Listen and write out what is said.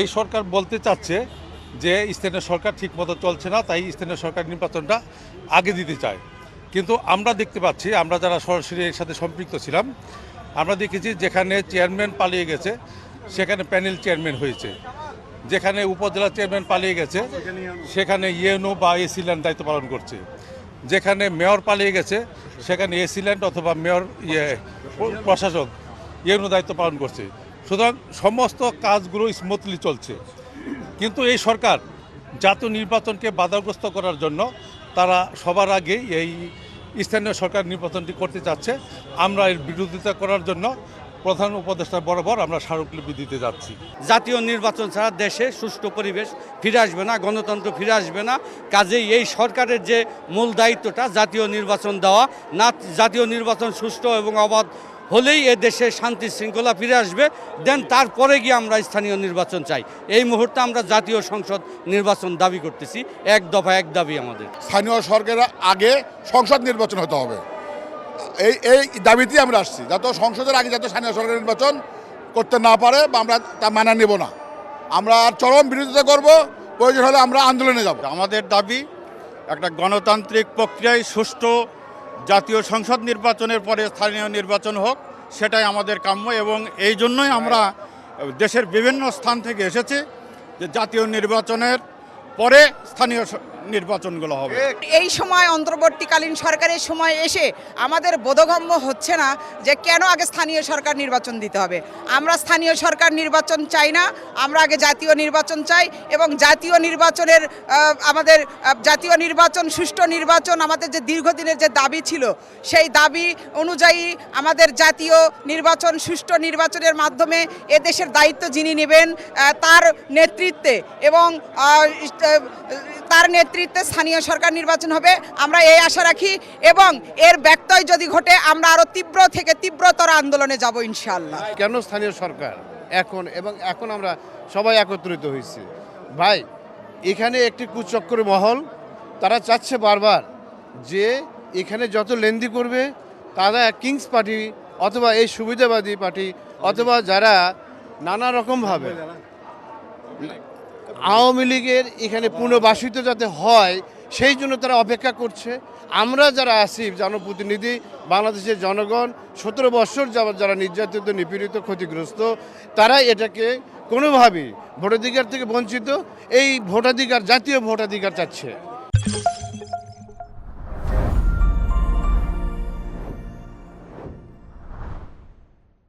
এই সরকার বলতে চাচ্ছে যে স্থানীয় সরকার ঠিকমতো চলছে না, তাই স্থানীয় সরকার নির্বাচনটা আগে দিতে চায়। কিন্তু আমরা দেখতে পাচ্ছি, আমরা যারা সরাসরি এর সাথে সম্পৃক্ত ছিলাম, আমরা দেখেছি যেখানে চেয়ারম্যান পালিয়ে গেছে সেখানে প্যানেল চেয়ারম্যান হয়েছে, যেখানে উপজেলা চেয়ারম্যান পালিয়ে গেছে সেখানে ইউএনও বা এসি ল্যান্ড দায়িত্ব পালন করছে, যেখানে মেয়র পালিয়ে গেছে সেখানে এসি ল্যান্ড অথবা মেয়র প্রশাসক ইউএনও দায়িত্ব পালন করছে। সুতরাং সমস্ত কাজগুলো স্মুথলি চলছে। কিন্তু এই সরকার জাতীয় নির্বাচনকে বাধাগ্রস্ত করার জন্য তারা সবার আগে এই স্থানীয় সরকার নির্বাচনটি করতে চাচ্ছে। আমরা এর বিরোধিতা করার জন্য প্রধান উপদেষ্টা বরাবর আমরা স্মারকলিপি দিতে যাচ্ছি। জাতীয় নির্বাচন ছাড়া দেশে সুষ্ঠু পরিবেশ ফিরে আসবে না, গণতন্ত্র ফিরে আসবে না। কাজেই এই সরকারের যে মূল দায়িত্বটা জাতীয় নির্বাচন দেওয়া, না জাতীয় নির্বাচন সুষ্ঠু এবং অবাধ হলেই এ দেশে শান্তি শৃঙ্খলা ফিরে আসবে, দেন তারপরে গিয়ে আমরা স্থানীয় নির্বাচন চাই। এই মুহূর্তে আমরা জাতীয় সংসদ নির্বাচন দাবি করতেছি, এক দফা এক দাবি আমাদের। স্থানীয় সরকারের আগে সংসদ নির্বাচন হতে হবে, এই দাবিতেই আমরা আসছি। যাতে সংসদের আগে যাতে স্থানীয় সরকার নির্বাচন করতে না পারে বা আমরা তা মানা নেব না, আমরা চরম বিরোধিতা করব, প্রয়োজন হলে আমরা আন্দোলনে যাব। আমাদের দাবি একটা গণতান্ত্রিক প্রক্রিয়ায় সুষ্ঠু জাতীয় সংসদ নির্বাচনের পরে স্থানীয় নির্বাচন হোক, সেটাই আমাদের কাম্য। এবং এই জন্যই আমরা দেশের বিভিন্ন স্থান থেকে এসেছি যে জাতীয় নির্বাচনের পরে স্থানীয় নির্বাচনগুলো হবে। এই সময় অন্তর্বর্তীকালীন সরকারের সময় এসে আমাদের বোধগম্য হচ্ছে না যে কেন আগে স্থানীয় সরকার নির্বাচন দিতে হবে। আমরা স্থানীয় সরকার নির্বাচন চাই না, আমরা আগে জাতীয় নির্বাচন চাই। এবং জাতীয় নির্বাচনের আমাদের জাতীয় নির্বাচন, সুষ্ঠু নির্বাচন আমাদের যে দীর্ঘদিনের যে দাবি ছিল, সেই দাবি অনুযায়ী আমাদের জাতীয় নির্বাচন, সুষ্ঠু নির্বাচনের মাধ্যমে এদেশের দায়িত্ব যিনি নেবেন তার নেতৃত্বে এবং তার নেতৃত্বে স্থানীয় সরকার নির্বাচন হবে, আমরা এই আশা রাখি। এবং এর ব্যত্যয় যদি ঘটে আমরা আরও তীব্র থেকে তীব্রতর আন্দোলনে যাব ইনশাআল্লাহ। কেন স্থানীয় সরকার এখন আমরা সবাই একত্রিত হয়েছি ভাই। এখানে একটি কুচক্কর মহল, তারা চাচ্ছে বারবার যে এখানে যত লেনদি করবে তারা কিংস পার্টি অথবা এই সুবিধাবাদী পার্টি অথবা যারা নানা রকমভাবে আওয়ামী লীগের এখানে পুনর্বাসিত যাতে হয় সেই জন্য তারা অপেক্ষা করছে। আমরা যারা আছি জনপ্রতিনিধি, বাংলাদেশের জনগণ 17 বছর যারা নির্যাতিত, নিপীড়িত, ক্ষতিগ্রস্ত, তারা এটাকে কোনোভাবেই ভোটাধিকার থেকে বঞ্চিত, এই ভোটাধিকার, জাতীয় ভোটাধিকার চাচ্ছে।